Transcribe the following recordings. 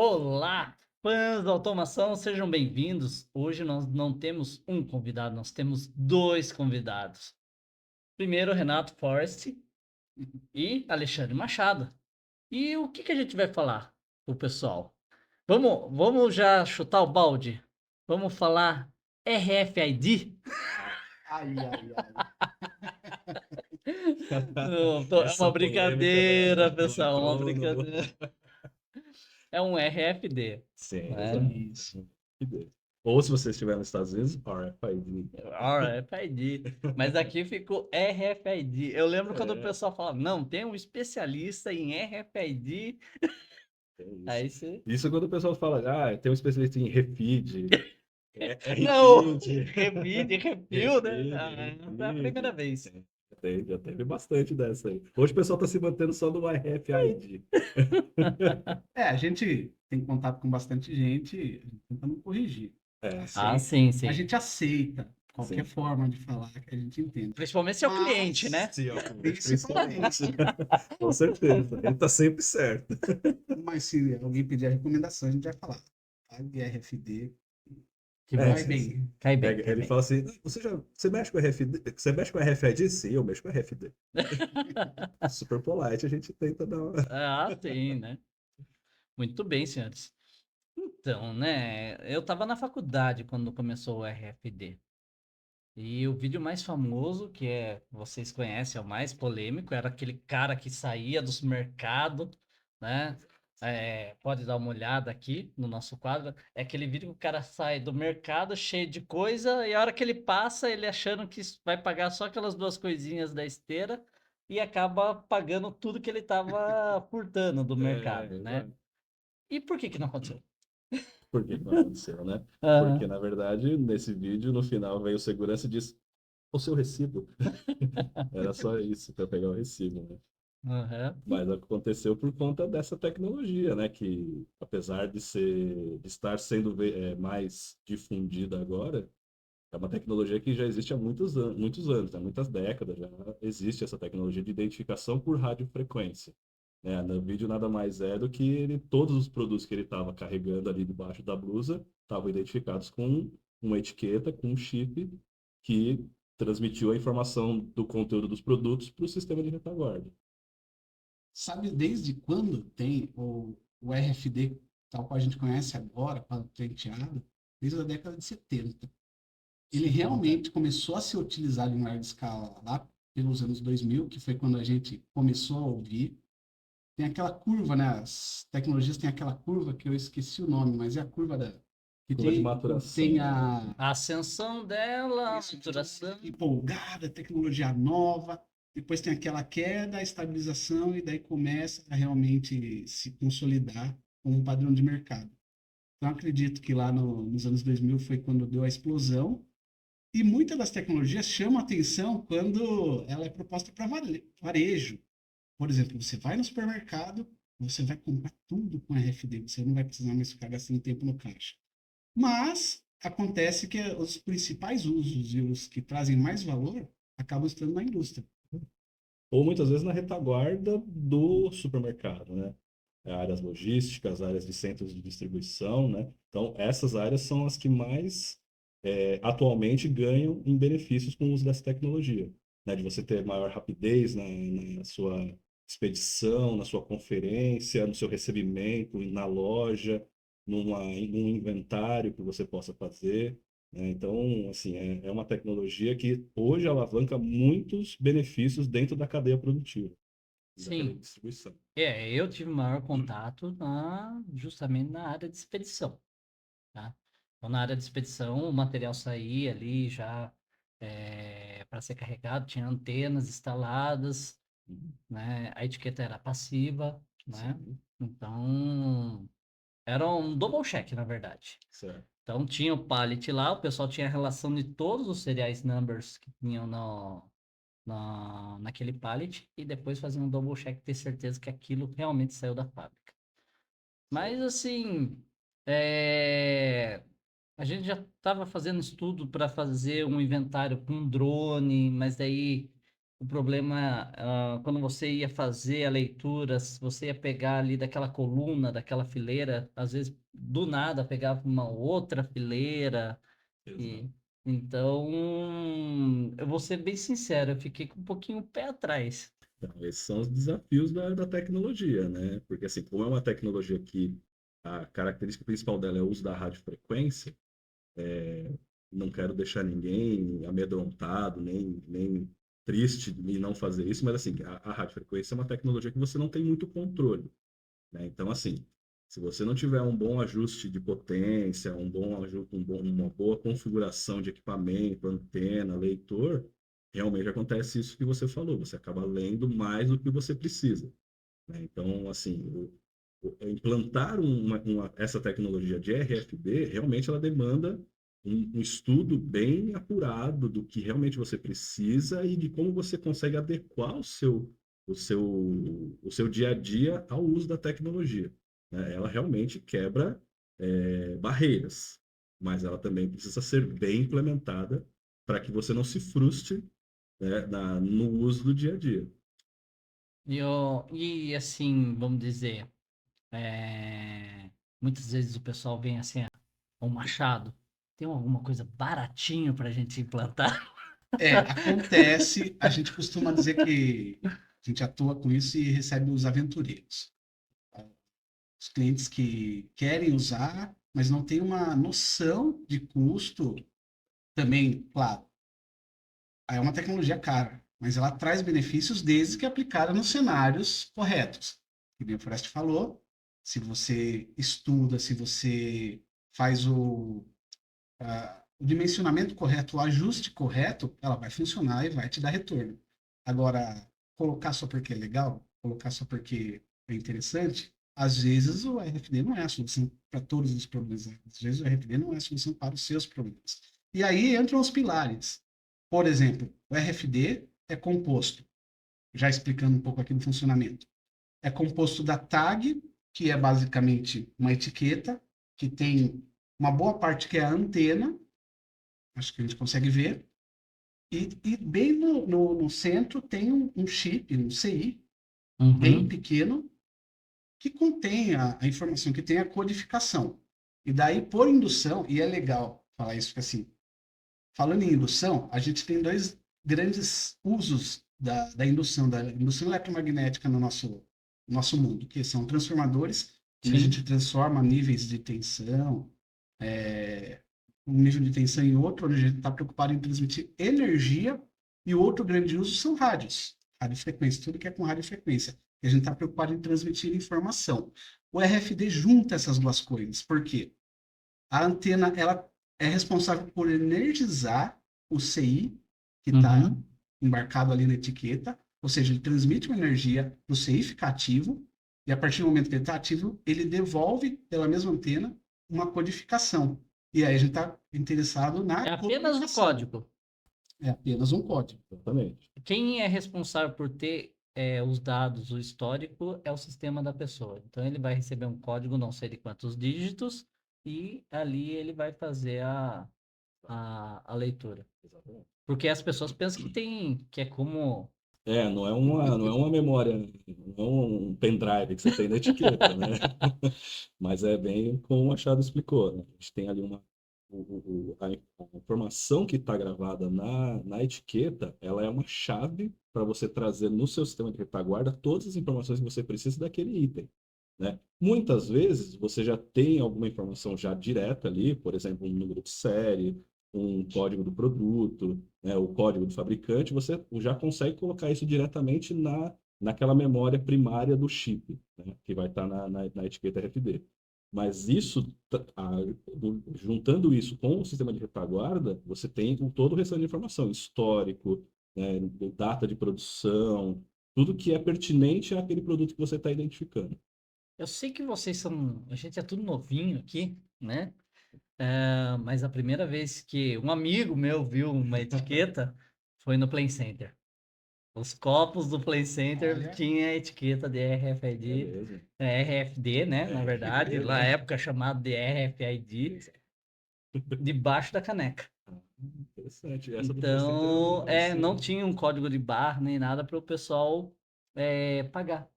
Olá, fãs da automação, sejam bem-vindos. Hoje nós não temos um convidado, nós temos dois convidados. Primeiro, Renato Forest e Alexandre Machado. E o que a gente vai falar pro pessoal? Vamos já chutar o balde? Vamos falar RFID? Ai, ai, ai. Não, é Essa uma polêmica brincadeira, do pessoal, é uma agrônomo. brincadeira. É um RFD, Sim, né? exato. Isso. Ou se você estiver nos Estados Unidos, RFID. RFID. Mas aqui ficou RFID. Eu lembro quando o É, pessoal falava, não, tem um especialista em RFID. é isso. Aí você. Isso quando o pessoal fala, tem um especialista em refeed, Não! refeed, Revide, refil, né? refeed, Ah, foi a primeira refeed. vez. Já teve bastante dessa aí. Hoje o pessoal está se mantendo só no RFID. A gente tem contato com bastante gente, tentando corrigir. É, Ah, Aceita. sim, A sim. gente aceita qualquer sim. forma de falar que a gente entende. Principalmente se é o cliente, Mas, né? Sim, ó, principalmente. principalmente, Com certeza. Ele está sempre certo. mas se alguém pedir a recomendação, a gente vai falar. Pague RFD, que Que bom. vai Sim, sim. bem. Cai bem, Pega, cai ele bem. fala assim, você mexe com RFD? Você mexe com RFID? Sim, eu mexo com RFD. Super polite, a gente tenta dar uma... Ah, sim, né? Muito bem, senhores. Então, né? Eu tava na faculdade quando começou o RFD. E o vídeo mais famoso, que vocês conhecem, é o mais polêmico, era aquele cara que saía do supermercado, né? Pode dar uma olhada aqui no nosso quadro. É aquele vídeo que o cara sai do mercado cheio de coisa e a hora que ele passa, ele achando que vai pagar só aquelas duas coisinhas da esteira e acaba pagando tudo que ele estava furtando do mercado, né? Exato. E por que que não aconteceu? Por que que não aconteceu, né? Porque, Aham. na verdade, nesse vídeo, no final, veio o segurança e disse, o seu recibo. Era só isso, para pegar o recibo, né? Aham. Mas aconteceu por conta dessa tecnologia, né? Que, apesar de estar sendo mais difundida agora, é uma tecnologia que já existe há muitos anos, há muitas décadas já existe essa tecnologia de identificação por radiofrequência. Né? No vídeo nada mais é do que todos os produtos que ele estava carregando ali debaixo da blusa estavam identificados com uma etiqueta, com um chip que transmitiu a informação do conteúdo dos produtos para o sistema de retaguarda. Sabe desde quando tem o RFD, tal qual a gente conhece agora, patenteado? Desde a década de 70. Ele 70. realmente começou a ser utilizado em larga escala lá pelos anos 2000, que foi quando a gente começou a ouvir. Tem aquela curva, né? As tecnologias têm aquela curva que eu esqueci o nome, mas é a curva que Curva de tem maturação, né? a A ascensão dela, a isso, maturação. empolgada, tecnologia nova, depois tem aquela queda, a estabilização e daí começa a realmente se consolidar como um padrão de mercado. Então acredito que lá nos anos 2000 foi quando deu a explosão. E muitas das tecnologias chamam atenção quando ela é proposta para varejo. Por exemplo, você vai no supermercado, você vai comprar tudo com RFD, você não vai precisar mais ficar gastando tempo no caixa. Mas acontece que os principais usos e os que trazem mais valor acabam estando na indústria. Ou muitas vezes na retaguarda do supermercado, né? Áreas logísticas, áreas de centros de distribuição, né? Então, essas áreas são as que mais atualmente ganham em benefícios com o uso dessa tecnologia, né? De você ter maior rapidez na sua expedição, na sua conferência, no seu recebimento, na loja, num inventário que você possa fazer, né? Então, assim, é uma tecnologia que hoje alavanca muitos benefícios dentro da cadeia produtiva, da cadeia de Sim, distribuição. eu tive maior contato justamente na área de expedição, tá? Então, na área de expedição, o material saía ali já para ser carregado, tinha antenas instaladas, Uhum. né? A etiqueta era passiva, né? Sim, Então, era um double check, na verdade. certo. Então, tinha o pallet lá, o pessoal tinha a relação de todos os seriais numbers que tinham naquele pallet e depois fazer um double check, ter certeza que aquilo realmente saiu da fábrica. Mas Certo. assim, é, a gente já estava fazendo estudo para fazer um inventário com drone, mas daí O problema, quando você ia fazer a leitura, se você ia pegar ali daquela coluna, daquela fileira, às vezes do nada pegava uma outra fileira. Exato. E, então, eu vou ser bem sincero, eu fiquei com um pouquinho o pé atrás. Então, esses são os desafios da tecnologia, né? Porque, assim, como é uma tecnologia que a característica principal dela é o uso da radiofrequência, não quero deixar ninguém amedrontado, nem triste de não fazer isso, mas, assim, a radiofrequência é uma tecnologia que você não tem muito controle, né? Então, assim, se você não tiver um bom ajuste de potência, uma boa configuração de equipamento, antena, leitor, realmente acontece isso que você falou, você acaba lendo mais do que você precisa, né? Então, assim, implantar essa tecnologia de RFD, realmente ela demanda um estudo bem apurado do que realmente você precisa e de como você consegue adequar o seu dia a dia ao uso da tecnologia, né? Ela realmente quebra barreiras, mas ela também precisa ser bem implementada para que você não se frustre, né, no uso do dia a dia. E assim, vamos dizer, muitas vezes o pessoal vem assim, o machado, tem alguma coisa baratinho para a gente implantar? Acontece, a gente costuma dizer que a gente atua com isso e recebe os aventureiros. Os clientes que querem usar, mas não têm uma noção de custo também, claro. É uma tecnologia cara, mas ela traz benefícios desde que aplicada nos cenários corretos. Que nem o Forest falou, se você estuda, se você faz o dimensionamento correto, o ajuste correto, ela vai funcionar e vai te dar retorno. Agora, colocar só porque é legal, colocar só porque é interessante, às vezes o RFD não é a solução para todos os problemas. Às vezes o RFD não é a solução para os seus problemas. E aí entram os pilares. Por exemplo, o RFD é composto, já explicando um pouco aqui do funcionamento, é composto da tag, que é basicamente uma etiqueta, que tem uma boa parte que é a antena, acho que a gente consegue ver. E bem no centro tem um chip, um CI, bem Uhum. pequeno, que contém a informação, que tem a codificação. E daí, por indução, e é legal falar isso, porque assim, falando em indução, a gente tem dois grandes usos da indução eletromagnética no nosso mundo, que são transformadores, onde a Sim. gente transforma níveis de tensão, um nível de tensão em outro, onde a gente está preocupado em transmitir energia, e o outro grande uso são rádios, radiofrequência, tudo que é com radiofrequência. E a gente está preocupado em transmitir informação. O RFD junta essas duas coisas, por quê? A antena ela é responsável por energizar o CI, que está Uhum. embarcado ali na etiqueta, ou seja, ele transmite uma energia para o CI ficar ativo, e a partir do momento que ele está ativo, ele devolve pela mesma antena uma codificação. E aí a gente está interessado na É apenas o comunicação. código. É apenas um código. Exatamente. Quem é responsável por ter os dados, o histórico, é o sistema da pessoa. Então ele vai receber um código, não sei de quantos dígitos, e ali ele vai fazer a leitura. Exatamente. Porque as pessoas pensam que é como. Não é uma memória, não é um pendrive que você tem na etiqueta, né? Mas é bem como o Machado explicou, né? A gente tem ali a informação que está gravada na etiqueta, ela é uma chave para você trazer no seu sistema de retaguarda todas as informações que você precisa daquele item, né? Muitas vezes você já tem alguma informação já direta ali, por exemplo, um número de série, um código do produto, né, o código do fabricante, você já consegue colocar isso diretamente naquela memória primária do chip, né, que vai estar na etiqueta RFD. Mas isso, juntando isso com o sistema de retaguarda, você tem todo o restante de informação, histórico, né, data de produção, tudo que é pertinente àquele produto que você está identificando. Eu sei que vocês são. A gente é tudo novinho aqui, né? Mas a primeira vez que um amigo meu viu uma etiqueta foi no Play Center. Os copos do Play Center Olha, tinha a etiqueta de RFID, Beleza. RFD, né? Na verdade, RFD, na né? época chamado de RFID, debaixo da caneca. Interessante. Essa do Então, PlayStation não tinha um código de barra nem nada para o pessoal pagar.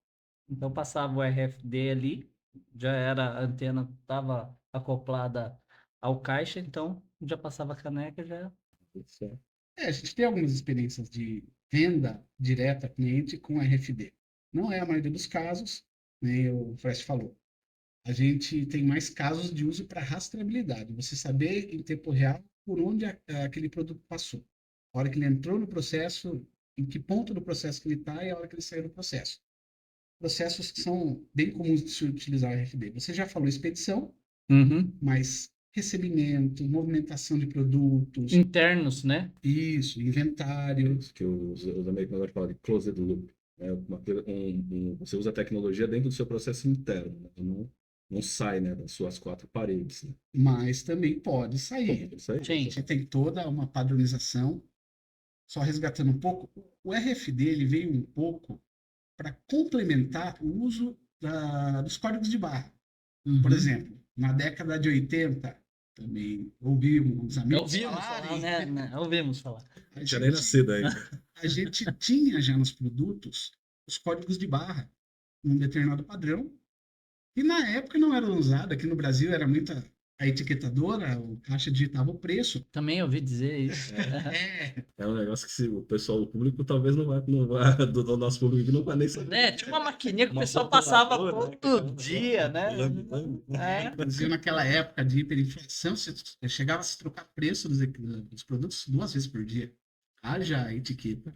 Então passava o RFD ali, já era, a antena estava acoplada ao caixa, então já passava a caneca, já. interessante. A gente tem algumas experiências de venda direta a cliente com RFD. Não é a maioria dos casos, nem o Fresh falou. A gente tem mais casos de uso para rastreabilidade. Você saber em tempo real por onde aquele produto passou. A hora que ele entrou no processo, em que ponto do processo que ele está e a hora que ele saiu do processo. Processos que são bem comuns de se utilizar o RFD. Você já falou expedição, Uhum. mas recebimento, movimentação de produtos, Internos, né? isso, inventário, Isso que os americanos gostam de falar de closed loop. Né? Você usa a tecnologia dentro do seu processo interno, né? Não sai, né, das suas quatro paredes. Né? mas também pode sair. Isso aí. Sim. Você tem toda uma padronização. Só resgatando um pouco, o RFD ele veio um pouco para complementar o uso dos códigos de barra. Por Uhum. exemplo, na década de 80, também ouvi uns amigos Ouvimos falarem, falar, né? Ouvimos falar. a Tinha nem gente, nascido ainda. a gente tinha já nos produtos os códigos de barra, num determinado padrão, e na época não era usado. Aqui no Brasil era muita a etiquetadora, o caixa digitava o preço. Também ouvi dizer isso. É um negócio que o pessoal, o público, talvez não vai do nosso público que não vai nem saber. Né? Tinha uma maquininha que o Uma pessoal passava calculadora, né, todo que dia, né? lambe. É. Inclusive, naquela época de hiperinflação, você chegava a se trocar preço dos produtos 2 vezes por dia. Haja etiqueta.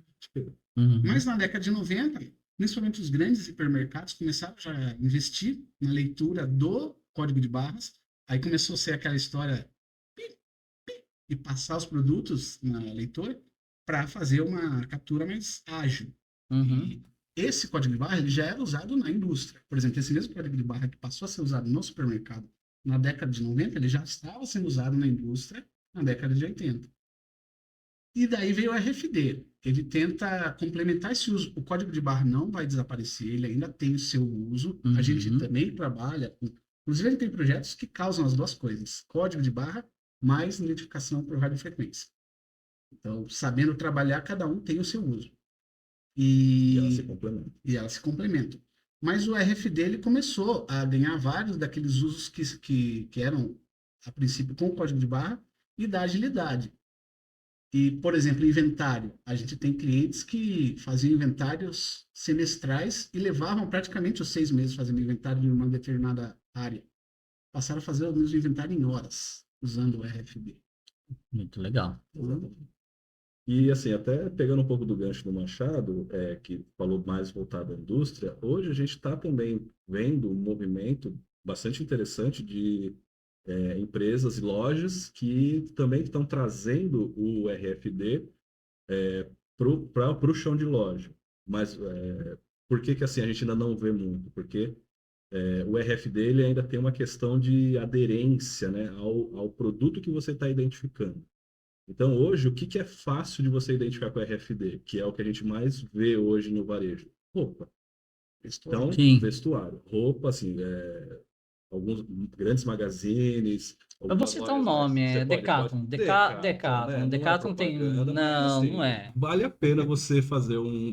Uhum. Mas na década de 90, principalmente os grandes hipermercados começaram já a investir na leitura do código de barras. Aí começou a ser aquela história e passar os produtos na leitora para fazer uma captura mais ágil. Uhum. E esse código de barra ele já era usado na indústria. Por exemplo, esse mesmo código de barra que passou a ser usado no supermercado na década de 90, ele já estava sendo usado na indústria na década de 80. E daí veio o RFD. Ele tenta complementar esse uso. O código de barra não vai desaparecer, ele ainda tem o seu uso. A gente Uhum. também trabalha com... Inclusive, ele tem projetos que causam as duas coisas. Código de barra mais identificação por radiofrequência. Então, sabendo trabalhar, cada um tem o seu uso. E ela se complementa. E elas se complementam. Mas o RFD ele começou a ganhar vários daqueles usos que eram, a princípio, com o código de barra e da agilidade. E, por exemplo, inventário. A gente tem clientes que faziam inventários semestrais e levavam praticamente os 6 meses fazendo inventário de uma determinada área. Passaram a fazer o mesmo inventário em horas, usando o RFD. Muito legal. E assim, até pegando um pouco do gancho do Machado, que falou mais voltado à indústria, hoje a gente está também vendo um movimento bastante interessante de empresas e lojas que também estão trazendo o RFD para o chão de loja. Mas por que assim a gente ainda não vê muito? Porque o RFD ele ainda tem uma questão de aderência, né, ao produto que você está identificando. Então, hoje, o que é fácil de você identificar com o RFD, que é o que a gente mais vê hoje no varejo? Roupa. Então, Sim. vestuário. Roupa, assim, alguns grandes magazines. Eu vou citar um nome, Você Decathlon. Decathlon, né? Decathlon Não é tem. propaganda, mas, Não, assim, não é. vale a pena você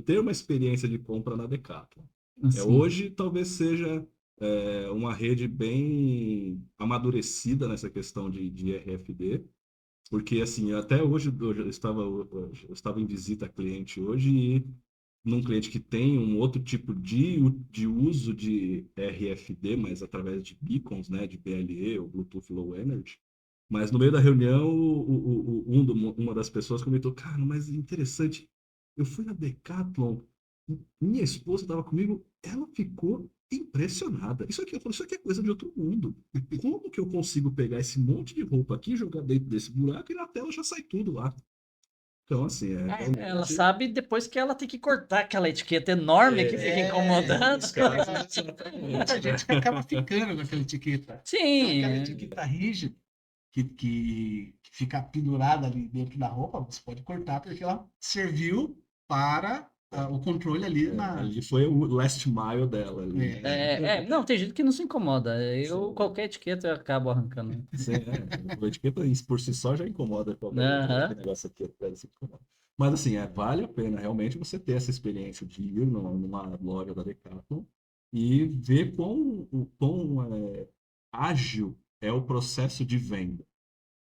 ter uma experiência de compra na Decathlon. Assim. Hoje, talvez seja uma rede bem amadurecida nessa questão de RFD. Porque, assim, até hoje eu estava em visita a cliente hoje e num cliente que tem um outro tipo de uso de RFD, mas através de beacons, né, de BLE, ou Bluetooth Low Energy. Mas no meio da reunião, uma das pessoas comentou, cara, mas interessante, eu fui na Decathlon, minha esposa estava comigo, ela ficou impressionada. Eu falei, isso aqui é coisa de outro mundo. Como que eu consigo pegar esse monte de roupa aqui, jogar dentro desse buraco e na tela já sai tudo lá? Então, assim, Ela sabe depois que ela tem que cortar aquela etiqueta enorme que fica incomodando. Muita gente que acaba ficando naquela etiqueta. Sim. Aquela etiqueta rígida que fica pendurada ali dentro da roupa, você pode cortar porque ela serviu para o controle ali Ali foi o last mile dela. Ali, né? Não, tem gente que não se incomoda. Sim. Qualquer etiqueta eu acabo arrancando. Sim, a etiqueta por si só já incomoda qualquer Aham. negócio aqui atrás. Assim, incomoda. Mas assim, vale a pena realmente você ter essa experiência de ir numa loja da Decathlon e ver quão ágil é o processo de venda.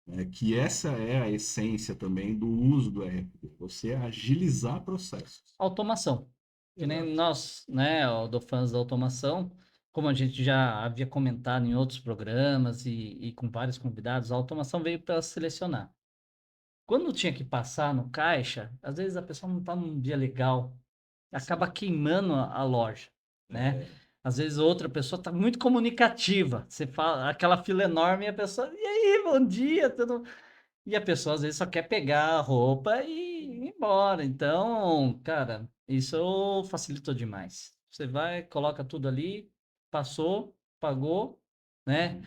Né? Que essa é a essência também do uso do RFD, você agilizar processos. Automação. Que nem Exato. nós, né, do fãs da automação, como a gente já havia comentado em outros programas e com vários convidados, a automação veio para selecionar. Quando tinha que passar no caixa, às vezes a pessoa não está num dia legal, acaba queimando a loja, né? É, Às vezes outra pessoa está muito comunicativa, você fala aquela fila enorme e a pessoa, e aí, bom dia, tudo. E a pessoa às vezes só quer pegar a roupa e ir embora. Então, cara, isso facilitou demais. Você vai, coloca tudo ali, passou, pagou, né?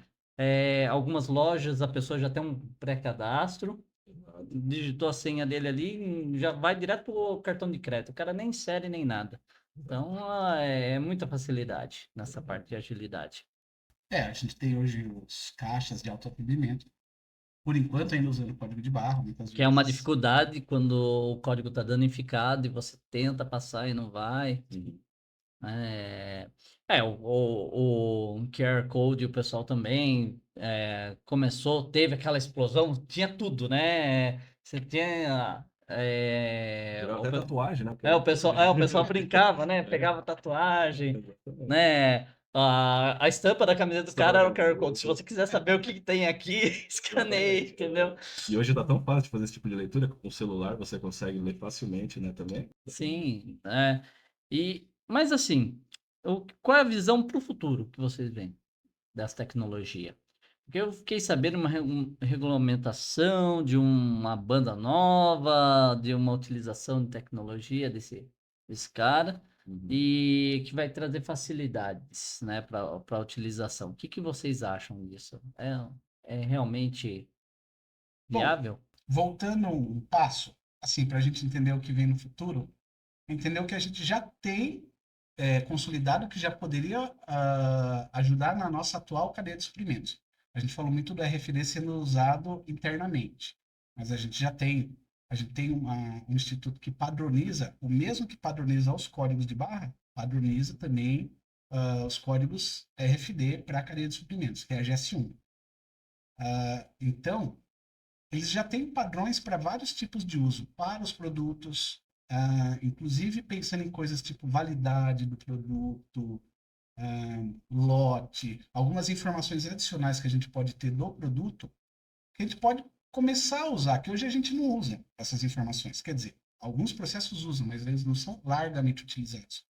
Algumas lojas a pessoa já tem um pré-cadastro, exato. digitou a senha dele ali, já vai direto pro cartão de crédito. O cara nem insere nem nada. Então, é muita facilidade nessa parte de agilidade. A gente tem hoje os caixas de autoatendimento, por enquanto ainda usando código de barra, muitas Que é uma vezes. dificuldade quando o código está danificado e você tenta passar e não vai. Uhum. É, o QR Code, o pessoal também começou, teve aquela explosão, tinha tudo, né? Você tinha. Virou até tatuagem, né? O pessoal brincava, né? Pegava tatuagem, Exatamente. né? A estampa da camiseta do Estampa cara da era o QR Code. Se camiseta. você quiser saber o que que tem aqui, escaneie, Exatamente. entendeu? E hoje tá tão fácil de fazer esse tipo de leitura, que com o celular você consegue ler facilmente, né, também. Sim, mas assim, qual é a visão para o futuro que vocês veem dessa tecnologia? Porque eu fiquei sabendo uma regulamentação de uma banda nova, de uma utilização de tecnologia desse cara, Uhum. e que vai trazer facilidades, né, para a utilização. O que que vocês acham disso? É realmente Bom, viável? voltando um passo, assim, para a gente entender o que vem no futuro, entender o que a gente já tem consolidado que já poderia ajudar na nossa atual cadeia de suprimentos. A gente falou muito do RFD sendo usado internamente, mas a gente tem um instituto que padroniza, o mesmo que padroniza os códigos de barra, padroniza também os códigos RFD para a cadeia de suprimentos, que é a GS1. Então, eles já têm padrões para vários tipos de uso, para os produtos, inclusive pensando em coisas tipo validade do produto, lote, algumas informações adicionais que a gente pode ter do produto, que a gente pode começar a usar, que hoje a gente não usa essas informações. Quer dizer, alguns processos usam, mas eles não são largamente utilizados.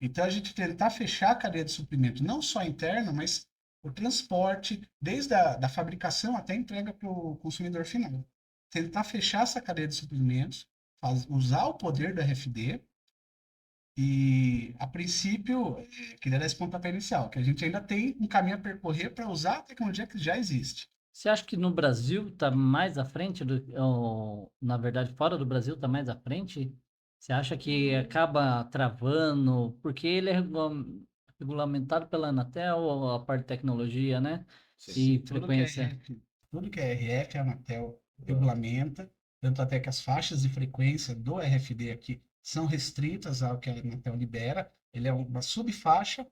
Então, a gente tentar fechar a cadeia de suprimento, não só interna, mas o transporte, desde a fabricação até a entrega para o consumidor final. Tentar fechar essa cadeia de suprimentos, usar o poder do RFD e, a princípio, queria dar esse pontapé inicial, que a gente ainda tem um caminho a percorrer para usar a tecnologia que já existe. Você acha que no Brasil está mais à frente, ou, na verdade, fora do Brasil está mais à frente? Você acha que acaba travando, porque ele é regulamentado pela Anatel, a parte de tecnologia, né? Sim, E Tudo que é frequência. RF, tudo que é RF, a Anatel exato. regulamenta, tanto até que as faixas de frequência do RFD aqui são restritas ao que a Anatel libera. Ele é uma subfaixa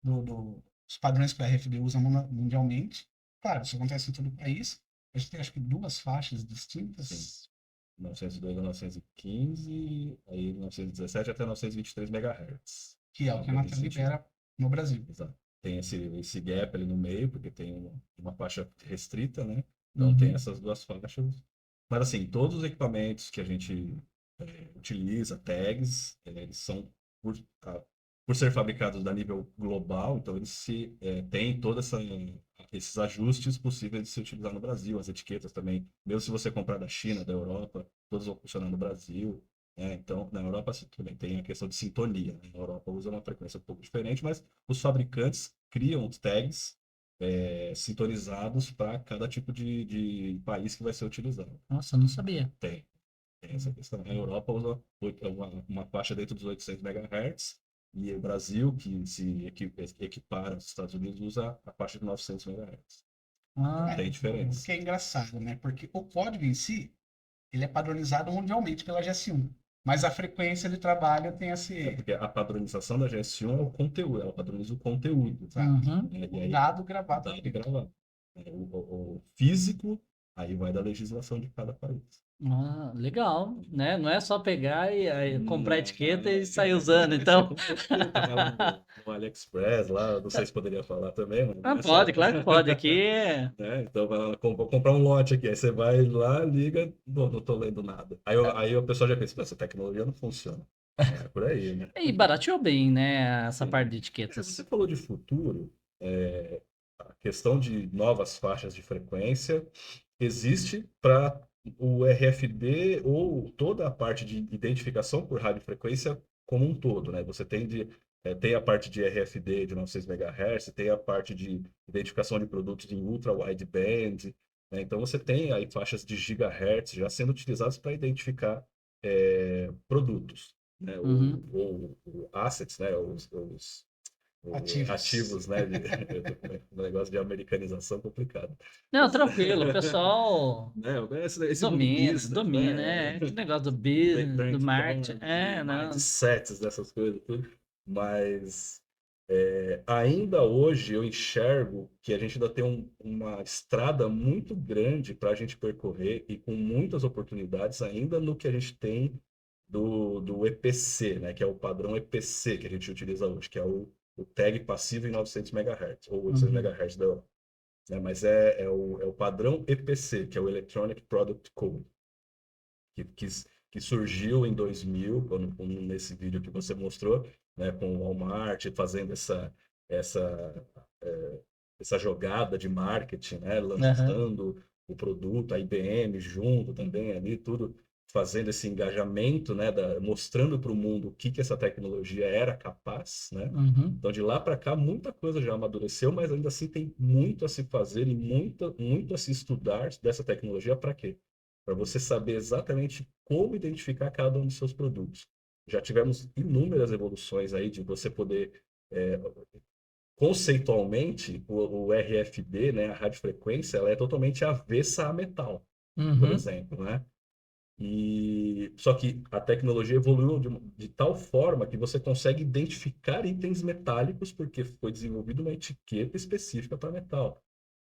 dos padrões que a RFD usa mundialmente. Claro, isso acontece em todo o país. A gente tem, acho que, duas faixas Sim. distintas, 902 a 915, aí 917 até 923 MHz. que é o que a Algo nesse Anatel sentido. libera no Brasil. Exato. Tem esse gap ali no meio, porque tem uma faixa restrita, né? Então tem Uhum. essas duas faixas. Mas assim, todos os equipamentos que a gente utiliza, tags, eles são, por, ah, por ser fabricados a nível global, então eles têm todos esses ajustes possíveis de se utilizar no Brasil, as etiquetas também, mesmo se você comprar da China, da Europa, todos vão funcionar no Brasil. Então, na Europa também tem a questão de sintonia, né? Na Europa usa uma frequência um pouco diferente, mas os fabricantes criam os tags sintonizados para cada tipo de país que vai ser utilizado. Nossa, eu não sabia. Tem. Tem essa questão. A Europa usa uma faixa dentro dos 800 MHz e o Brasil, que se equipara aos Estados Unidos, usa a faixa de 900 MHz. Então Ah, tem O diferença. que é engraçado, né? Porque o código em si, ele é padronizado mundialmente pela GS1. Mas a frequência de trabalho tem esse, Porque a padronização da GS1 é o conteúdo, ela padroniza o conteúdo. sabe, uhum. Né? E o aí, dado gravado ali dado dentro. gravado. O físico, aí vai da legislação de cada país. Ah, legal, né? Não é só pegar e aí, comprar Não, etiqueta e sair usando, aí você então. compra etiqueta, vai lá no AliExpress, lá, não sei se poderia falar também, mas não Ah, é só. pode, claro que pode. Aqui é. Né? Então vai lá, vou comprar um lote aqui, aí você vai lá, liga, não tô lendo nada. Aí o pessoal já pensa, essa tecnologia não funciona. É por aí, né? E barateou bem, né? Essa Sim. parte de Você etiquetas. falou de futuro, a questão de novas faixas de frequência existe para o RFD ou toda a parte de identificação por radiofrequência como um todo, né? Você tem a parte de RFD de 900 MHz, tem a parte de identificação de produtos em ultra wideband, né? Então você tem aí faixas de gigahertz já sendo utilizadas para identificar produtos, né? Uhum. Ou assets, né? Os Ativos. ativos, né? Um negócio de americanização complicado. Não, tranquilo, o pessoal Né? Esse mundo domina, business, domina, né? é. Aquele negócio do business, do marketing. Brainstorm, É, não. mindsets dessas coisas, tudo. Mas ainda hoje eu enxergo que a gente ainda tem uma estrada muito grande para a gente percorrer e com muitas oportunidades ainda no que a gente tem do EPC, né? Que é o padrão EPC que a gente utiliza hoje, que é o tag passivo em 900 MHz, ou 800 Uhum. MHz da Europa, né? Mas é o padrão EPC, que é o Electronic Product Code, que surgiu em 2000, nesse vídeo que você mostrou, né, com o Walmart fazendo essa, essa jogada de marketing, né, Aham. lançando o produto, a IBM junto também ali, tudo fazendo esse engajamento, né, mostrando para o mundo o que essa tecnologia era capaz, né? Uhum. Então, de lá para cá, muita coisa já amadureceu, mas ainda assim tem muito a se fazer e muito a se estudar dessa tecnologia para quê? Para você saber exatamente como identificar cada um dos seus produtos. Já tivemos inúmeras evoluções aí de você poder, é, conceitualmente, o RFD, né, a radiofrequência, ela é totalmente avessa a metal, por Uhum. exemplo, né? E só que a tecnologia evoluiu de tal forma que você consegue identificar itens metálicos porque foi desenvolvida uma etiqueta específica para metal.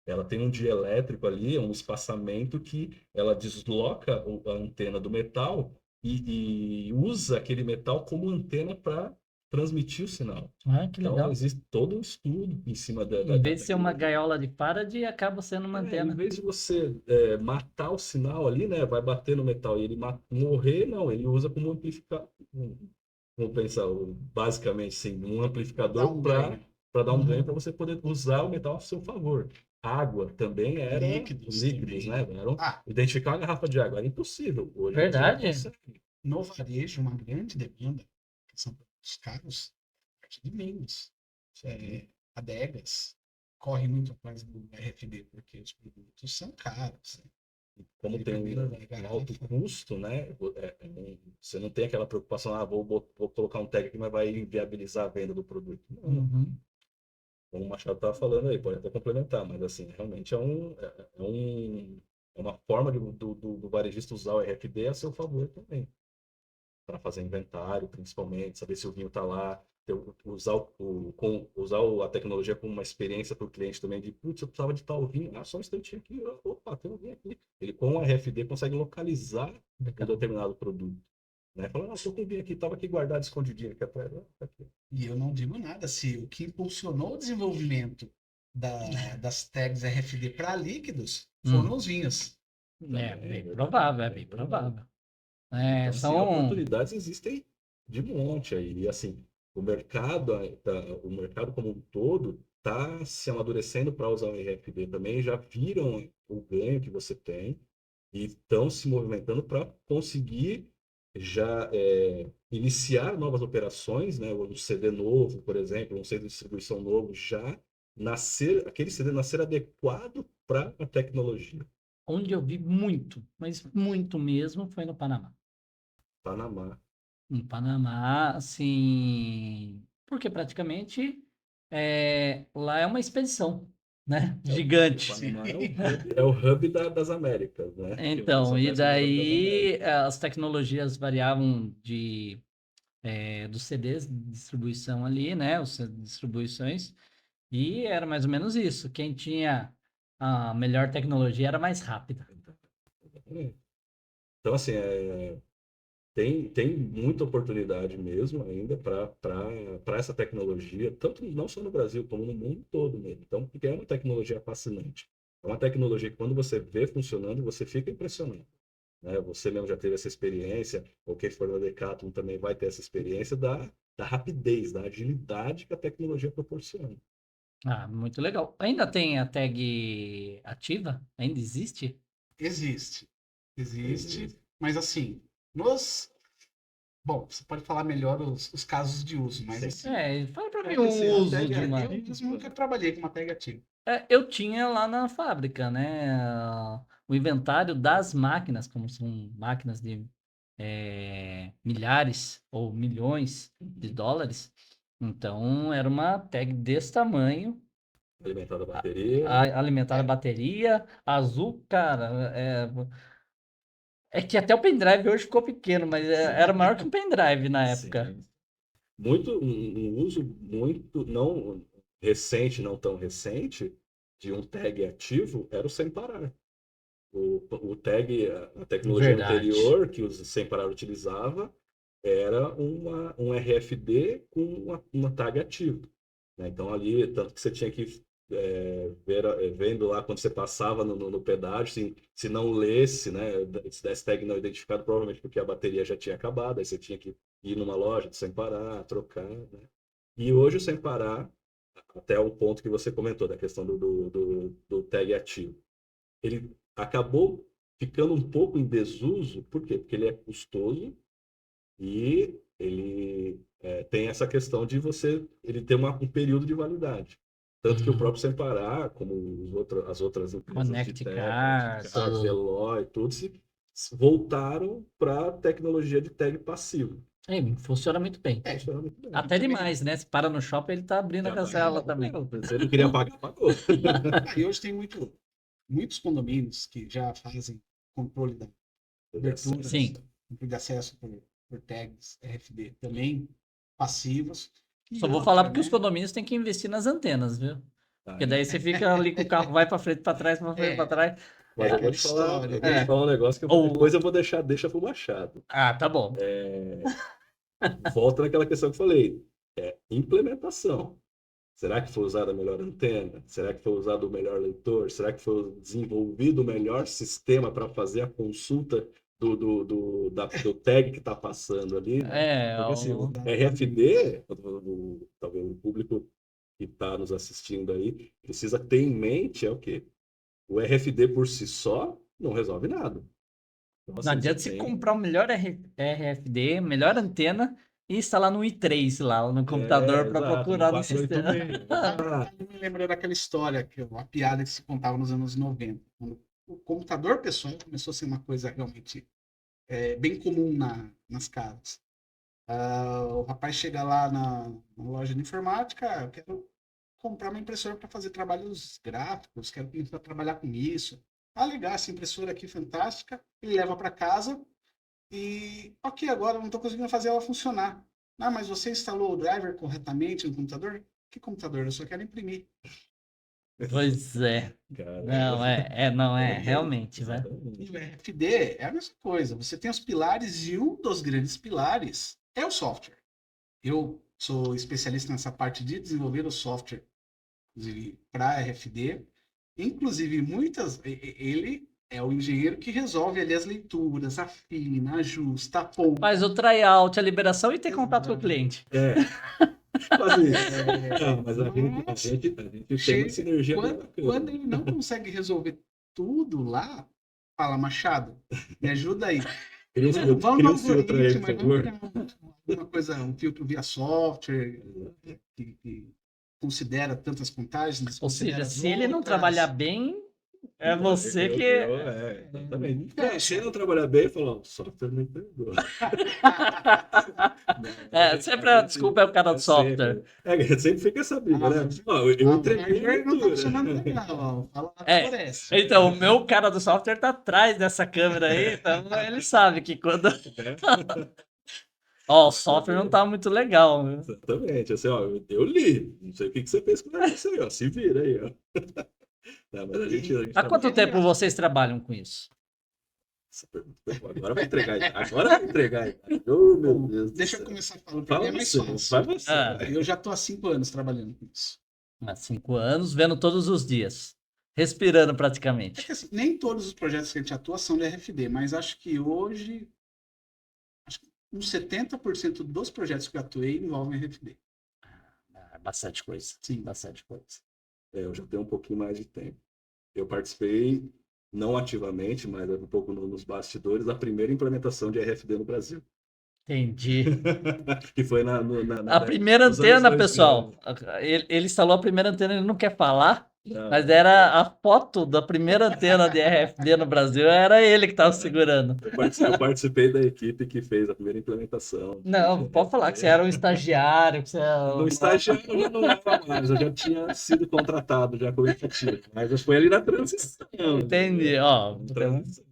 Ela tem um dielétrico ali, um espaçamento que ela desloca a antena do metal e usa aquele metal como antena para transmitir o sinal. Ah, que Então, legal. existe todo um estudo em cima da, da, Em da vez de ser uma tecnologia. gaiola de Faraday, acaba sendo uma Em antena. vez de você matar o sinal ali, né, vai bater no metal e ele morrer, não, ele usa como amplificador, vamos pensar, basicamente, sim, um Dá amplificador um para ganho. dar um ganho Uhum. para você poder usar o metal a seu favor. Água também era Líquidos líquidos, né? também. Ah, Identificar uma garrafa de água era impossível. Hoje você já Verdade? consegue. no varejo, uma grande demanda, que são produtos caros, a parte de vinhos, Sim. adegas, corre muito atrás do RFD, porque os produtos são caros. Né? Como Aquele tem primeiro da um alto garrafa. custo, né? Você não tem aquela preocupação, vou colocar um tag aqui, mas vai inviabilizar a venda do produto. Não, Uhum. como o Machado estava falando aí, pode até complementar, mas assim, realmente é uma forma do varejista usar o RFD a seu favor também, para fazer inventário, principalmente, saber se o vinho está lá, usar a tecnologia como uma experiência para o cliente também, de, putz, eu precisava de tal vinho, só um instantinho aqui, opa, tem um vinho aqui. Ele, com o RFD, consegue localizar um Legal. determinado produto. Né? Falando, estou com um vinho aqui, estava aqui guardado, escondidinho aqui atrás. Tá aqui. E eu não digo nada, se o que impulsionou o desenvolvimento das tags RFD para líquidos foram Hum. os vinhos. É Também é bem verdade. provável, é É bem verdade. provável. É, Então, sim, são. oportunidades existem de monte aí. E, assim, o mercado como um todo está se amadurecendo para usar o RFD também, já viram o ganho que você tem e estão se movimentando para conseguir já iniciar novas operações, né? Um CD novo, por exemplo, um CD de distribuição novo, já aquele CD nascer adequado para a tecnologia. Onde eu vi muito, mas muito mesmo, foi no Panamá. Panamá. Em Panamá, assim, porque praticamente lá é uma expedição, né? O Gigante. Panamá é o hub das Américas, né? Que Então, só e conhece como hub das daí Américas. as tecnologias variavam dos CDs de distribuição ali, né? Os distribuições, e era mais ou menos isso. Quem tinha a melhor tecnologia era mais rápida. Exatamente. Então, assim, tem muita oportunidade mesmo ainda para essa tecnologia, tanto não só no Brasil, como no mundo todo mesmo. Então, porque é uma tecnologia fascinante. É uma tecnologia que, quando você vê funcionando, você fica impressionado. Né? Você mesmo já teve essa experiência, ou quem for da Decathlon também vai ter essa experiência da rapidez, da agilidade que a tecnologia proporciona. Ah, muito legal. Ainda tem a tag ativa? Ainda existe? Existe. Existe, Existe. mas assim, nos. Bom, você pode falar melhor os casos de uso, mas Sim. assim, Fala para mim É que, assim, um a uso tag de uma. eu mesmo nunca trabalhei com uma tag ativa. Eu tinha lá na fábrica, né? O inventário das máquinas, como são máquinas de milhares ou milhões de dólares. Então, era uma tag desse tamanho, Alimentada a bateria. alimentada a É, bateria, azul, cara. Que até o pendrive hoje ficou pequeno, mas era maior que um pendrive na época. Sim. Um uso muito não recente, não tão recente, de um tag ativo era o sem parar. O tag, a tecnologia Verdade. anterior que o sem parar utilizava era um RFD com uma tag ativo. Né? Então, ali, tanto que você tinha que vendo lá quando você passava no pedágio, se não lesse, né, se desse tag não identificado, provavelmente porque a bateria já tinha acabado, aí você tinha que ir numa loja de sem parar, trocar, né? E hoje o sem parar, até o ponto que você comentou, da questão do tag ativo, ele acabou ficando um pouco em desuso, por quê? Porque ele é custoso e ele tem essa questão de ele ter um período de validade. Tanto que o Uhum. próprio Semparar, como as outras empresas de Connect tag, Car, Cars, Eloy, tudo, se voltaram para a tecnologia de tag passivo. funciona muito bem. é, Funciona muito bem. e Até também. demais, né? Se para no shopping, ele tá abrindo a Já tá cancela arrebentando também. ela. Você não queria pagar, pagou. E hoje tem muitos condomínios que já fazem controle da abertura, Sim. controle de acesso por tags RFD também passivos. Só E vou falar outra, porque os né? condomínios têm que investir nas antenas, viu? Porque Aí. daí você fica ali com o carro, vai pra frente, pra trás, pra frente, pra É, trás. é Mas eu vou aquela te falar, história, eu vou te né? É. falar um negócio que depois Ou. eu vou deixa pro Machado. Tá bom. Volta naquela questão que eu falei. Implementação. Será que foi usada a melhor antena? Será que foi usado o melhor leitor? Será que foi desenvolvido o melhor sistema para fazer a consulta do tag que está passando ali, né? É, Porque assim, o Exatamente. RFD, talvez o público que está nos assistindo aí, precisa ter em mente o quê? O RFD por si só não resolve nada. Então, não assim, você adianta você tem. comprar o melhor RFD, melhor antena e instalar no i3 lá no computador para Exato, no procurar no sistema. 486. Na Exato. verdade, eu me lembro daquela história, a piada que se contava nos anos 90, quando o computador pessoal começou a ser uma coisa realmente bem comum nas casas. O rapaz chega lá na loja de informática, eu quero comprar uma impressora para fazer trabalhos gráficos, quero começar a trabalhar com isso. Ah, legal, essa impressora aqui fantástica. Ele leva para casa e, ok, agora não estou conseguindo fazer ela funcionar. Ah, mas você instalou o driver corretamente no computador? Que computador? Eu só quero imprimir. Pois é. Caramba. Não, não é, realmente, velho. E Exatamente. o RFD é a mesma coisa. Você tem os pilares e um dos grandes pilares é o software. Eu sou especialista nessa parte de desenvolver o software para RFD. Inclusive, ele é o engenheiro que resolve ali as leituras, afina, ajusta, Faz aponta. o tryout, a liberação e ter contato com o Exato. cliente. Quase isso. Não, mas Mas a gente tem uma sinergia bem quando bacana. ele não consegue resolver tudo lá, fala, Machado, me ajuda aí. Vamos Cria dar um um filtro aí, print, por mas vamos favor. criar alguma coisa, um filtro via software que considera tantas contagens, Ou seja, desconsidera as se ele não trabalhar outras. bem, É você que. Exatamente. Se não trabalhar bem, falou, o software não entregou. Sempre a desculpa é o cara do software. Sempre fica essa briga, né? Ó, eu entreguei a não tá leitura. funcionando legal, ó. Fala lá É, por essa. então, o meu cara do software tá atrás dessa câmera aí, então ele sabe que quando. Ó, o software não tá muito legal, viu? Exatamente. Assim, ó, eu li. Não sei o que você fez com isso aí, ó. Se vira aí, ó. Não, mas a gente Há quanto tempo vocês trabalham com isso? Essa pergunta foi boa. Agora vai entregar. Agora vai entregar. Oh, meu Bom, Deus. deixa eu começar falando, porque é mais fácil. Vai você. Eu já tô há 5 anos trabalhando com isso. Há 5 anos, vendo todos os dias. Respirando É praticamente. que assim, nem todos os projetos que a gente atua são de RFD, mas acho que hoje, uns 70% dos projetos que eu atuei envolvem RFD. Bastante coisa. Sim. Bastante coisa. Eu já tenho um pouquinho mais de tempo. Eu participei, não ativamente, mas um pouco nos bastidores, da primeira implementação de RFD no Brasil. Entendi. Que foi A primeira nos anos antena, 2000. pessoal. Ele instalou a primeira antena, ele não quer falar, Não, mas era a foto da primeira antena de RFD no Brasil, era ele que estava segurando. eu participei da equipe que fez a primeira implementação. Não, pode falar que você era um estagiário, que você era... No estagiário eu já não era mais, eu já tinha sido contratado já como efetivo, mas foi ali na transição. Entendi, ó. Transição.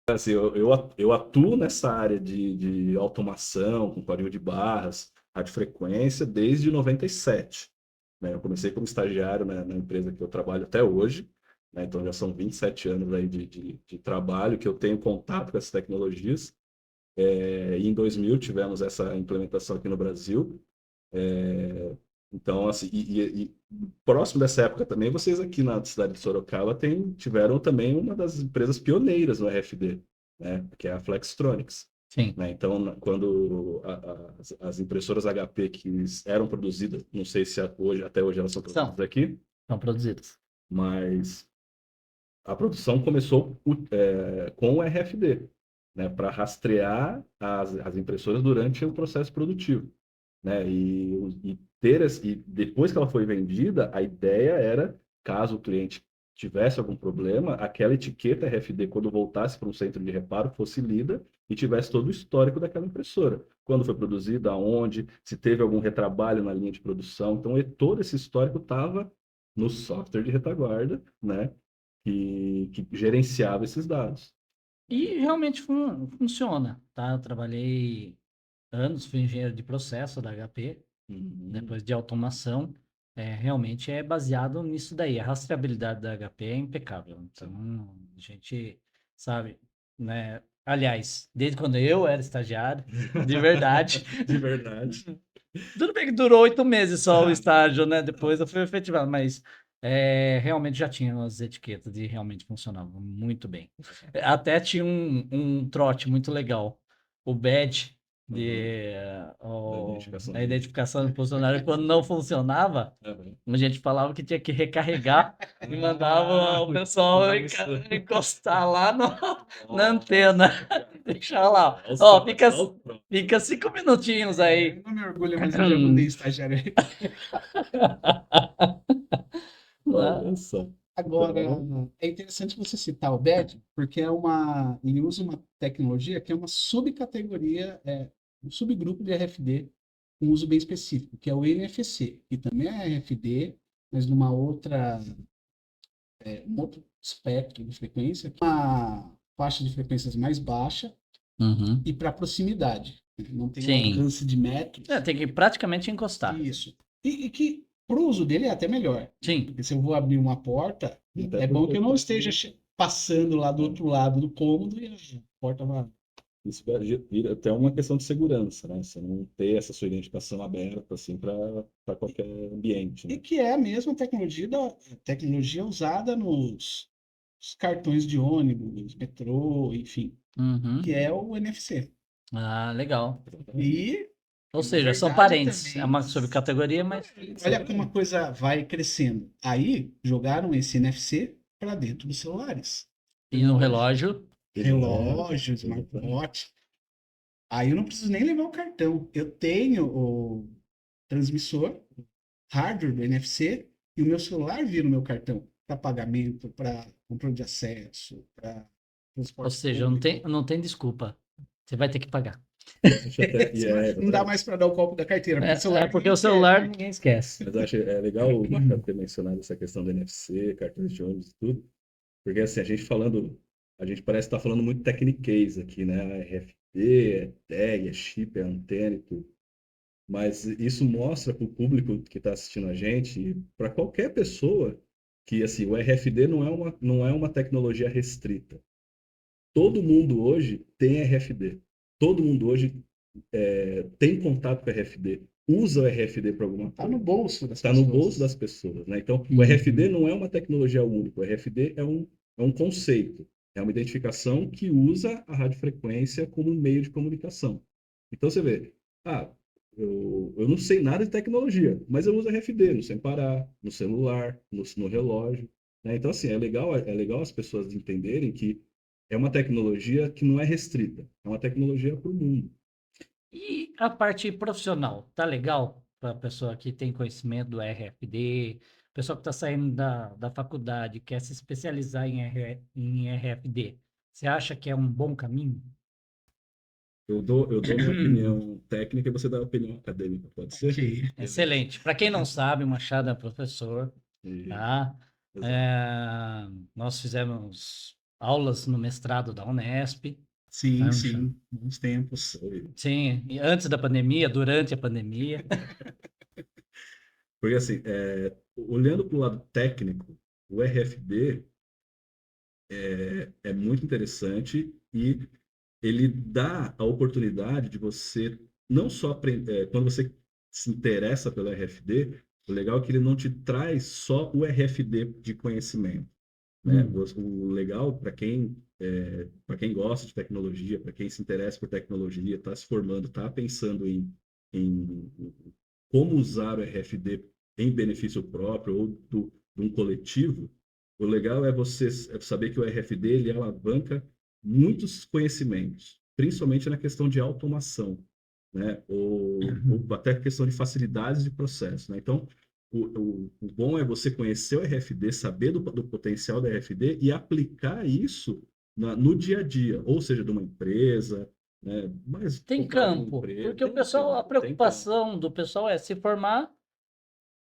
Assim, eu atuo nessa área de automação, com código de barras, radiofrequência, desde 97. Né? Eu comecei como estagiário na empresa que eu trabalho até hoje, né? Então já são 27 anos aí de trabalho que eu tenho contato com essas tecnologias. E em 2000 tivemos essa implementação aqui no Brasil. Então, assim, e próximo dessa época também, vocês aqui na cidade de Sorocaba tiveram também uma das empresas pioneiras no RFD, né? Que é a Flextronics. Sim, Né? Então, quando as impressoras HP que eram produzidas, não sei se até hoje elas são produzidas aqui, são produzidas. mas a produção começou com o RFD, né? Para rastrear as impressoras durante o processo produtivo. Né? E depois que ela foi vendida, a ideia era, caso o cliente tivesse algum problema, aquela etiqueta RFD, quando voltasse para um centro de reparo, fosse lida e tivesse todo o histórico daquela impressora. Quando foi produzida, aonde, se teve algum retrabalho na linha de produção. Então, todo esse histórico estava no software de retaguarda, né? Que gerenciava esses dados. E realmente funciona, tá? Eu trabalhei anos, fui engenheiro de processo da HP, depois de automação. Realmente é baseado nisso daí. A rastreabilidade da HP é impecável. Então, a gente sabe, né? Aliás, desde quando eu era estagiário, de verdade. De verdade. Tudo bem que durou 8 meses só o estágio, né? Depois eu fui efetivado, mas realmente já tinha as etiquetas e realmente funcionava muito bem. Até tinha um trote muito legal. O badge Da a identificação do funcionário, quando não funcionava, a gente falava que tinha que recarregar e mandava o pessoal encostar lá na antena. Deixar lá. Ó, fica 5 minutinhos aí. Eu não me orgulho, mas eu já mudei estagiário. Olha só. Agora, Então, é interessante você citar o BED, porque ele usa uma tecnologia que é uma subcategoria, um subgrupo de RFD com uso bem específico, que é o NFC, que também é RFD, mas numa um outro espectro de frequência, uma faixa de frequências mais baixa e para proximidade. Não tem um alcance de metros. Tem que praticamente encostar. Isso. E que para o uso dele é até melhor. Sim. Porque se eu vou abrir uma porta, é bom que eu não esteja passando lá do outro lado do cômodo e a porta vai. Isso vira até uma questão de segurança, né? Você não ter essa sua identificação aberta assim para qualquer ambiente. Né? E que é a mesma tecnologia usada nos cartões de ônibus, metrô, enfim, que é o NFC. Ah, legal. Ou Na seja, são verdade, parentes. também, É uma subcategoria, mas. olha como a coisa vai crescendo. Aí jogaram esse NFC para dentro dos celulares. E no relógio? Relógio, smartwatch. Aí eu não preciso nem levar o cartão. Eu tenho o transmissor, hardware do NFC, e o meu celular vira o meu cartão para pagamento, para controle de acesso, para Ou transporte seja, público. não tem desculpa. Você vai ter que pagar. Eu acho até, e Senão não dá mais para dar o copo da carteira, porque o celular Porque ninguém o esquece. celular ninguém esquece. mas eu acho legal o Marcelo ter mencionado essa questão do NFC, cartões de ônibus e tudo, porque assim, a gente parece estar falando muito techniquez aqui, né? RFD, é tag, é chip, é antena e tudo. Mas isso mostra para o público que está assistindo a gente, e para qualquer pessoa, que assim, o RFD não é uma tecnologia restrita. Todo mundo hoje tem RFD. Todo mundo hoje tem contato com RFD, usa o RFD para alguma Tá no coisa. bolso das Está no bolso das pessoas. pessoas, né? Então, o RFD Uhum. não é uma tecnologia única. O RFD é um conceito, é uma identificação que usa a radiofrequência como meio de comunicação. Então, você vê, ah, eu não sei nada de tecnologia, mas eu uso RFD no sem parar, no celular, no relógio, né? Então, assim, é legal as pessoas entenderem que é uma tecnologia que não é restrita, é uma tecnologia para o mundo. E a parte profissional, tá legal para a pessoa que tem conhecimento do RFD, pessoa que está saindo da faculdade, quer se especializar em RFD. Você acha que é um bom caminho? Eu dou minha opinião técnica e você dá a opinião acadêmica, pode Ok. ser? Beleza. Excelente. Para quem não sabe, o Machado é professor, Isso, tá? exato. É, nós fizemos aulas no mestrado da Unesp, Sim, né, Machado? sim. Bons tempos. Sim, e antes da pandemia, durante a pandemia. Porque assim, olhando para o lado técnico, o RFD é muito interessante e ele dá a oportunidade de você não só aprender, quando você se interessa pelo RFD, o legal é que ele não te traz só o RFD de conhecimento, né? Hum, O legal para quem gosta de tecnologia, para quem se interessa por tecnologia, está se formando, está pensando em como usar o RFD em benefício próprio ou de um coletivo, o legal é você saber que o RFD ele alavanca muitos conhecimentos, principalmente na questão de automação, né? Ou até questão de facilidades de processo, né? Então, o bom é você conhecer o RFD, saber do potencial do RFD e aplicar isso no dia a dia, ou seja, de uma empresa, né? Mais tem focado em uma campo, empresa, porque o tem pessoal, a campo, tem campo. preocupação do pessoal é se formar,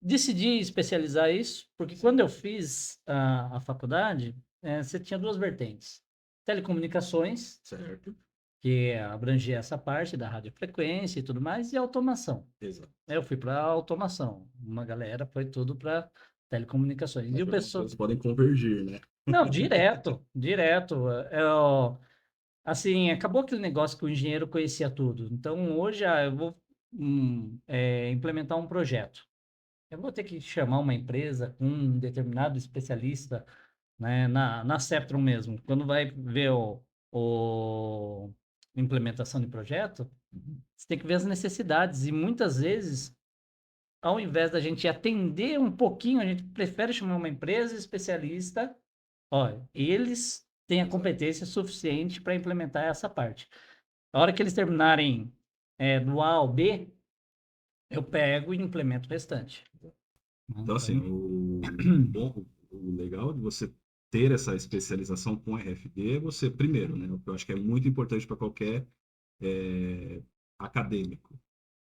decidir especializar isso, porque quando eu fiz a faculdade, você tinha duas vertentes. Telecomunicações, Certo? que abrangia essa parte da radiofrequência e tudo mais, e automação. Exato. Eu fui para automação. Uma galera foi tudo para telecomunicações. E Mas o algumas pessoal. coisas podem convergir, né? Não, direto, direto. Assim, acabou aquele negócio que o engenheiro conhecia tudo. Então, hoje, eu vou implementar um projeto. Eu vou ter que chamar uma empresa, um determinado especialista, né, na Septron mesmo. Quando vai ver o implementação de projeto, você tem que ver as necessidades. E muitas vezes, ao invés da gente atender um pouquinho, a gente prefere chamar uma empresa especialista. Olha, eles têm a Exato. competência suficiente para implementar essa parte. A hora que eles terminarem do A ao B, eu pego e implemento o restante. Então, assim, Então, o legal de você ter essa especialização com RFD é você, primeiro, né? O que eu acho que é muito importante para qualquer acadêmico,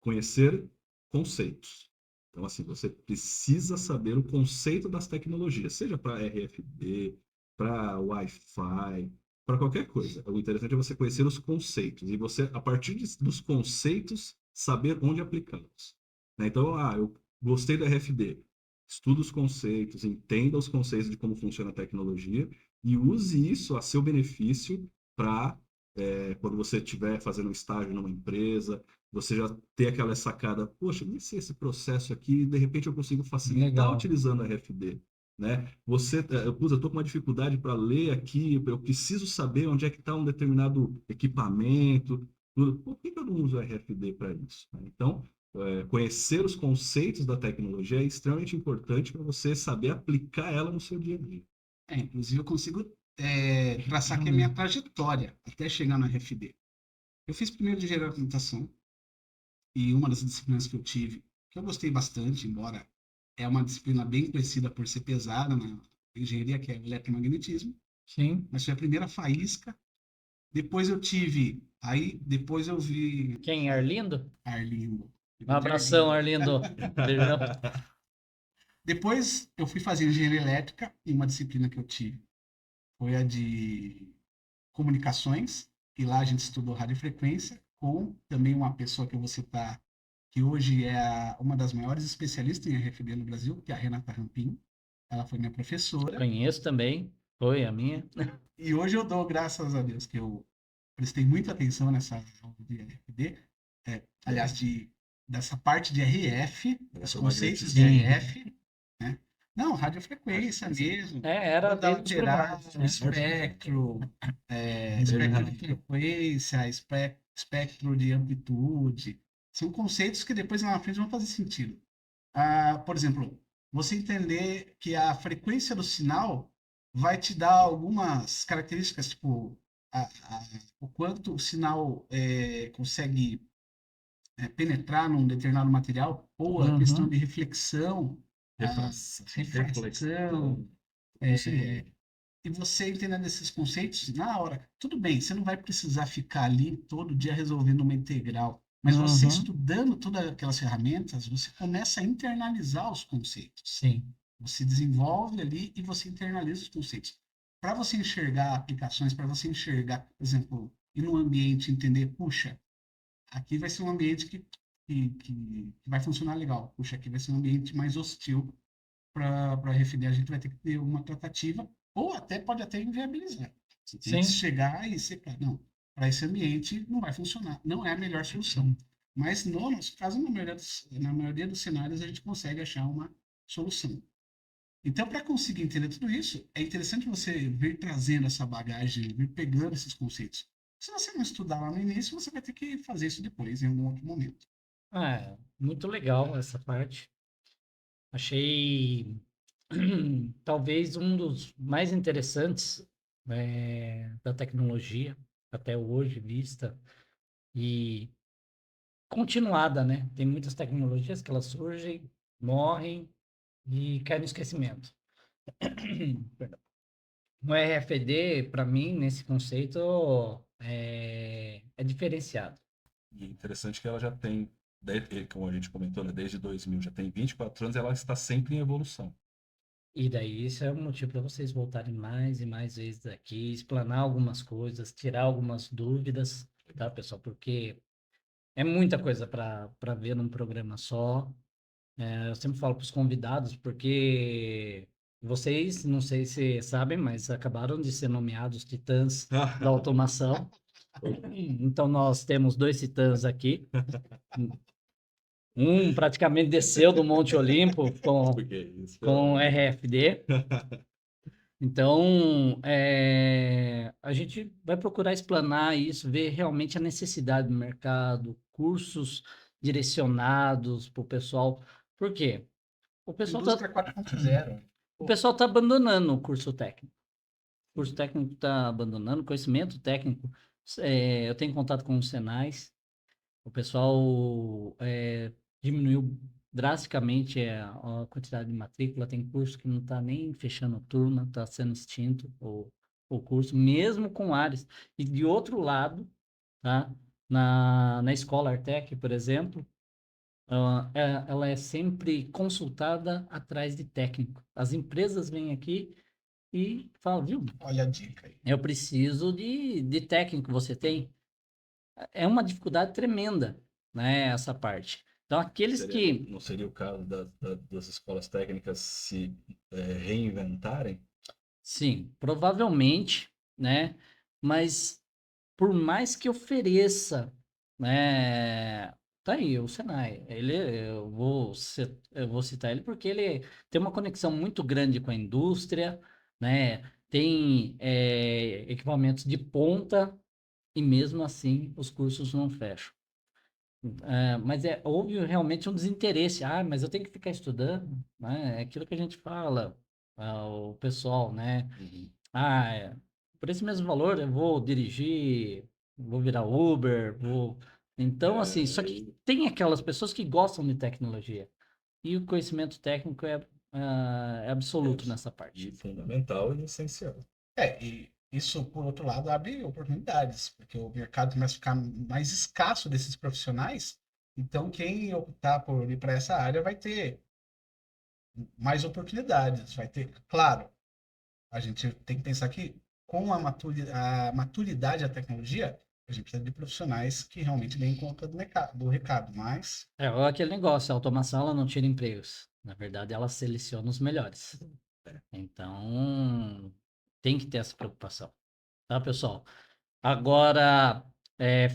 conhecer conceitos. Então, assim, você precisa saber o conceito das tecnologias, seja para RFD, para Wi-Fi, para qualquer coisa. O interessante é você conhecer os conceitos e você, a partir dos conceitos, saber onde aplicá-los. Né? Então, eu gostei do RFD. Estuda os conceitos, entenda os conceitos de como funciona a tecnologia e use isso a seu benefício para, quando você estiver fazendo um estágio numa empresa, você já ter aquela sacada, poxa, nem sei esse processo aqui, de repente eu consigo facilitar legal. utilizando a RFD, né? Eu estou com uma dificuldade para ler aqui, eu preciso saber onde é que está um determinado equipamento, por que eu não uso a RFD para isso? Né? Então, conhecer os conceitos da tecnologia é extremamente importante para você saber aplicar ela no seu dia a dia. Inclusive, eu consigo traçar aqui a minha trajetória até chegar no RFD. Eu fiz primeiro de engenharia da computação e uma das disciplinas que eu tive, que eu gostei bastante, embora é uma disciplina bem conhecida por ser pesada na engenharia, que é o eletromagnetismo, Sim. mas foi a primeira faísca. Depois eu tive, aí depois eu vi Quem? Arlindo? Arlindo. Um abração, Arlindo. Beijão. Depois eu fui fazer engenharia elétrica e uma disciplina que eu tive foi a de comunicações, e lá a gente estudou radiofrequência com também uma pessoa que eu vou citar, que hoje é uma das maiores especialistas em RFD no Brasil, que é a Renata Rampin. Ela foi minha professora. Conheço também. Foi a minha. E hoje eu dou graças a Deus que eu prestei muita atenção nessa aula de RFD, aliás, dessa parte de RF, os conceitos de Sim. RF, né? Não, radiofrequência mesmo, Era banda desde os lateral, primórdios. espectro, espectro de frequência, espectro de amplitude. São conceitos que depois lá na frente vão fazer sentido. Por exemplo, você entender que a frequência do sinal vai te dar algumas características, tipo, o quanto o sinal consegue penetrar num determinado material, ou a questão Uhum. de reflexão, a refração, e você entendendo esses conceitos, na hora, tudo bem, você não vai precisar ficar ali todo dia resolvendo uma integral, mas você Uhum. estudando todas aquelas ferramentas, você começa a internalizar os conceitos. Sim. Você desenvolve ali e você internaliza os conceitos. Para você enxergar aplicações, para você enxergar, por exemplo, ir num ambiente e entender, puxa, aqui vai ser um ambiente que vai funcionar legal. Puxa, aqui vai ser um ambiente mais hostil para RFD. A gente vai ter que ter uma tratativa, ou até pode até inviabilizar. Você tem que Sim. chegar e separar. Não, para esse ambiente não vai funcionar. Não é a melhor solução. Mas no nosso caso, na maioria dos cenários, a gente consegue achar uma solução. Então, para conseguir entender tudo isso, é interessante você vir trazendo essa bagagem, vir pegando esses conceitos. Se você não estudar lá no início, você vai ter que fazer isso depois, em algum outro momento. Muito legal essa parte. Achei talvez um dos mais interessantes da tecnologia até hoje vista e continuada, né? Tem muitas tecnologias que elas surgem, morrem e caem no esquecimento. Perdão. O RFD, para mim, nesse conceito, é diferenciado. E é interessante que ela já tem, como a gente comentou, né, desde 2000, já tem 24 anos, ela está sempre em evolução. E daí isso é um motivo para vocês voltarem mais e mais vezes aqui, explanar algumas coisas, tirar algumas dúvidas, tá, pessoal? Porque é muita coisa para ver num programa só. Eu sempre falo para os convidados, porque vocês, não sei se sabem, mas acabaram de ser nomeados titãs da automação. Então nós temos 2 titãs aqui. Um praticamente desceu do Monte Olimpo Porque isso, com RFD. Então, a gente vai procurar explanar isso, ver realmente a necessidade do mercado, cursos direcionados para o pessoal. Por quê? O pessoal está Indústria 4.0. o pessoal tá abandonando o curso técnico. O curso técnico está abandonando, conhecimento técnico. Eu tenho contato com os Senais. O pessoal diminuiu drasticamente a quantidade de matrícula. Tem curso que não está nem fechando turma, está sendo extinto o curso, mesmo com áreas. E de outro lado, tá? Na escola Artec, por exemplo, ela é sempre consultada atrás de técnico. As empresas vêm aqui e falam, viu, Olha a dica aí. eu preciso de técnico, você tem? É uma dificuldade tremenda, né, essa parte. Então, aqueles que... Não seria o caso das escolas técnicas se reinventarem? Sim, provavelmente, né, mas por mais que ofereça, né, tá aí, o Senai, eu vou citar ele porque ele tem uma conexão muito grande com a indústria, né, tem equipamentos de ponta e mesmo assim os cursos não fecham. Mas houve realmente um desinteresse. Mas eu tenho que ficar estudando, né? É aquilo que a gente fala, o pessoal, né? Uhum. Por esse mesmo valor eu vou dirigir vou virar Uber, vou. Então, assim, só que tem aquelas pessoas que gostam de tecnologia. E o conhecimento técnico é absoluto nessa E parte. fundamental e essencial. E isso, por outro lado, abre oportunidades, porque o mercado começa a ficar mais escasso desses profissionais. Então, quem optar por ir para essa área vai ter mais oportunidades, vai ter, claro, a gente tem que pensar que com a maturidade da tecnologia, a gente precisa de profissionais que realmente deem conta do recado, mas É aquele negócio, a automação ela não tira empregos. Na verdade, ela seleciona os melhores. Então, tem que ter essa preocupação. Tá, pessoal? Agora,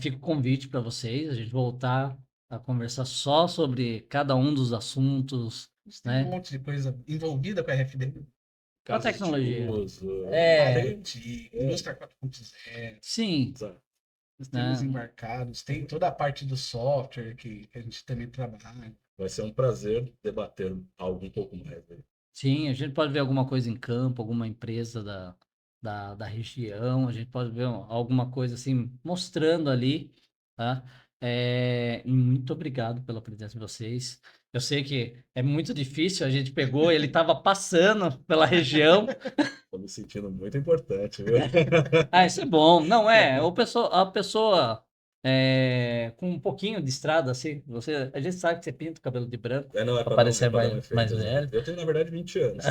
fica o convite para vocês, a gente voltar a conversar só sobre cada um dos assuntos, tem um né? monte de coisa envolvida com a RFD, Com a Casos de tecnologia. uso. indústria 4.0, Sim, sistemas né? embarcados, tem toda a parte do software que a gente também trabalha. Vai ser um prazer debater algo um pouco mais aí. Sim, a gente pode ver alguma coisa em campo, alguma empresa da região, a gente pode ver alguma coisa assim, mostrando ali, tá? E muito obrigado pela presença de vocês. Eu sei que é muito difícil, a gente pegou, ele estava passando pela região. Estou me sentindo muito importante, viu? Ah, isso é bom. Não é, a pessoa com um pouquinho de estrada, assim, a gente sabe que você pinta o cabelo de branco, Não, para é parecer para dar um mais efeito, velho. exato. Eu tenho, na verdade, 20 anos.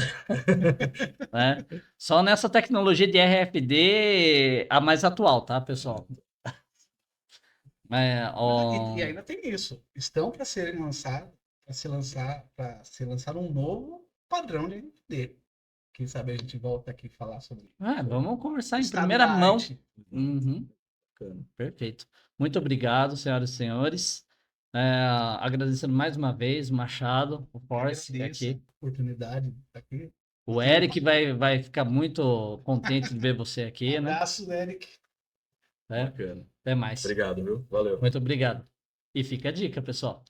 Né? Só nessa tecnologia de RFD, a mais atual, tá, pessoal? E ainda tem isso. Estão para serem lançados, para ser lançado um novo padrão de RFD. Quem sabe a gente volta aqui a falar sobre Vamos conversar o em estado primeira da mão. arte. Uhum, Bacana. perfeito. Muito obrigado, senhoras e senhores. Agradecendo mais uma vez, Machado, o Force Agradeço a aqui. oportunidade de estar aqui. O Eric vai ficar muito contente de ver você aqui, né? Abraço, Eric. Né? Bacana. Até mais. Obrigado, viu? Valeu. Muito obrigado. E fica a dica, pessoal.